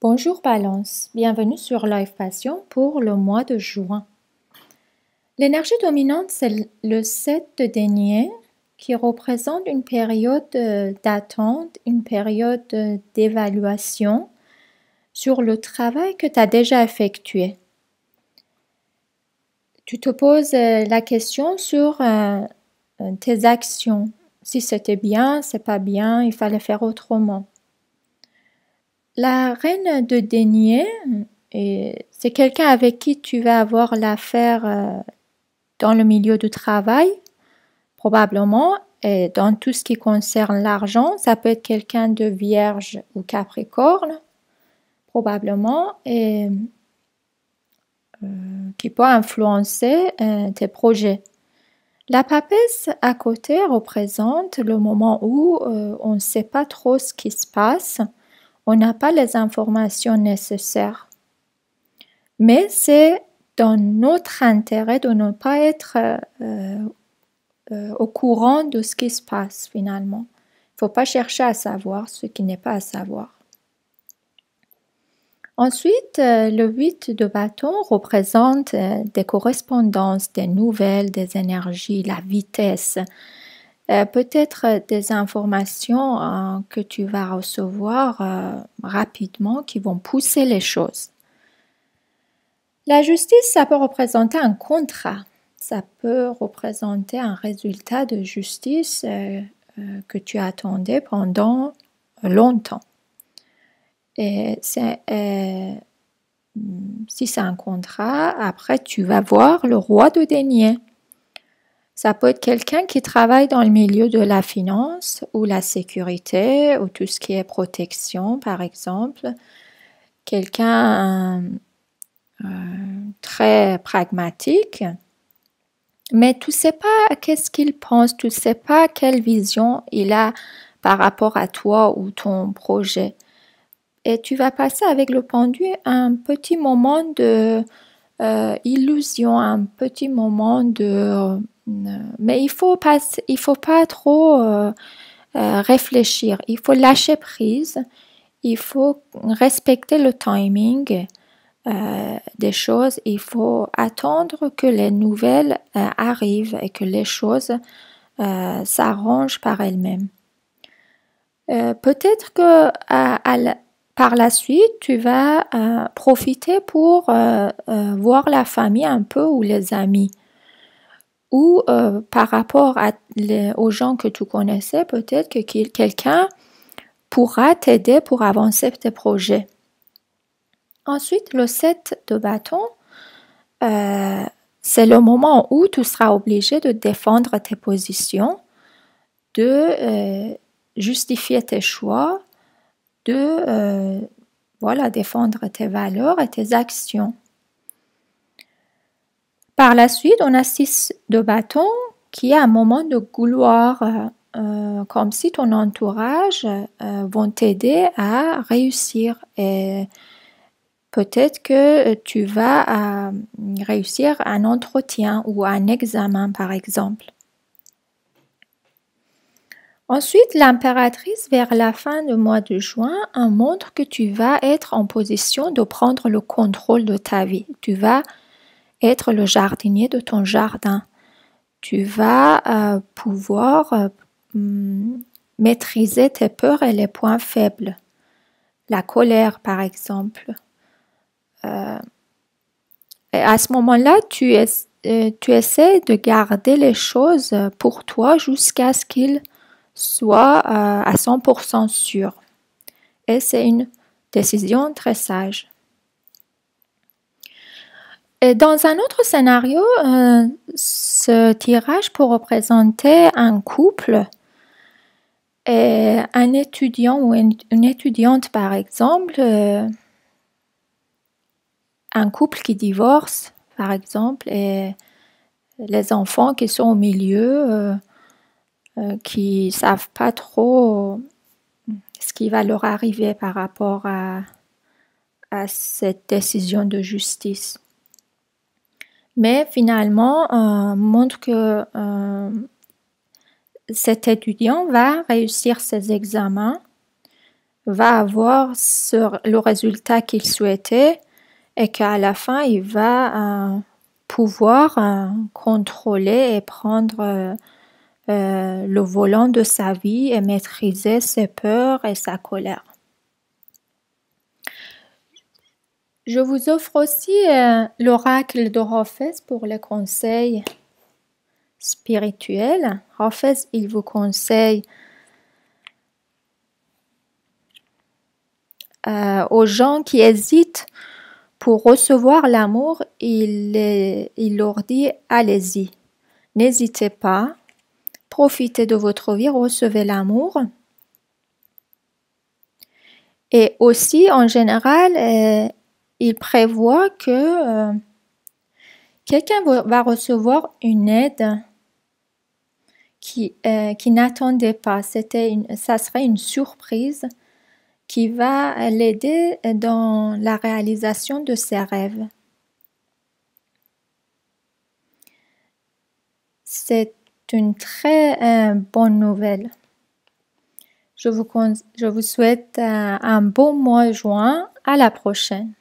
Bonjour Balance, bienvenue sur Live Passion pour le mois de juin. L'énergie dominante, c'est le 7 de denier qui représente une période d'attente, une période d'évaluation sur le travail que tu as déjà effectué. Tu te poses la question sur tes actions, si c'était bien, c'est pas bien, il fallait faire autrement. La reine de denier, c'est quelqu'un avec qui tu vas avoir l'affaire dans le milieu du travail, probablement, et dans tout ce qui concerne l'argent. Ça peut être quelqu'un de vierge ou capricorne, probablement, et qui peut influencer tes projets. La papesse à côté représente le moment où on ne sait pas trop ce qui se passe, on n'a pas les informations nécessaires. Mais c'est dans notre intérêt de ne pas être au courant de ce qui se passe finalement. Il ne faut pas chercher à savoir ce qui n'est pas à savoir. Ensuite, le 8 de bâton représente des correspondances, des nouvelles, des énergies, la vitesse, peut-être des informations que tu vas recevoir rapidement qui vont pousser les choses. La justice, ça peut représenter un contrat, ça peut représenter un résultat de justice que tu attendais pendant longtemps. Et si c'est un contrat, après tu vas voir le roi de denier. Ça peut être quelqu'un qui travaille dans le milieu de la finance ou la sécurité ou tout ce qui est protection par exemple. Quelqu'un très pragmatique, mais tu ne sais pas qu'est-ce qu'il pense, tu ne sais pas quelle vision il a par rapport à toi ou ton projet. Et tu vas passer avec le pendu un petit moment de illusion, un petit moment de... mais il faut pas trop réfléchir, il faut lâcher prise, il faut respecter le timing des choses, il faut attendre que les nouvelles arrivent et que les choses s'arrangent par elles-mêmes. Peut-être que par la suite, tu vas profiter pour voir la famille un peu ou les amis. Ou par rapport aux gens que tu connaissais, peut-être que quelqu'un pourra t'aider pour avancer tes projets. Ensuite, le 7 de bâton, c'est le moment où tu seras obligé de défendre tes positions, de justifier tes choix, de défendre tes valeurs et tes actions. Par la suite, on a 6 de bâton qui est un moment de gloire, comme si ton entourage vont t'aider à réussir et peut-être que tu vas réussir un entretien ou un examen, par exemple. Ensuite, l'impératrice, vers la fin du mois de juin, montre que tu vas être en position de prendre le contrôle de ta vie. Tu vas être le jardinier de ton jardin. Tu vas pouvoir maîtriser tes peurs et les points faibles. La colère, par exemple. Et à ce moment-là, tu essaies de garder les choses pour toi jusqu'à ce qu'ils soient à 100% sûrs. Et c'est une décision très sage. Et dans un autre scénario, ce tirage peut représenter un couple et un étudiant ou une étudiante, par exemple, un couple qui divorce, par exemple, et les enfants qui sont au milieu, qui ne savent pas trop ce qui va leur arriver par rapport à cette décision de justice. Mais finalement, montre que cet étudiant va réussir ses examens, va avoir le résultat qu'il souhaitait et qu'à la fin, il va pouvoir contrôler et prendre le volant de sa vie et maîtriser ses peurs et sa colère. Je vous offre aussi l'oracle de Hafez pour les conseils spirituels. Hafez, il vous conseille aux gens qui hésitent pour recevoir l'amour, il leur dit « Allez-y, n'hésitez pas, profitez de votre vie, recevez l'amour. » Et aussi, en général, il prévoit que quelqu'un va recevoir une aide qui n'attendait pas. Ça serait une surprise qui va l'aider dans la réalisation de ses rêves. C'est une très bonne nouvelle. Je vous souhaite un bon mois de juin. À la prochaine.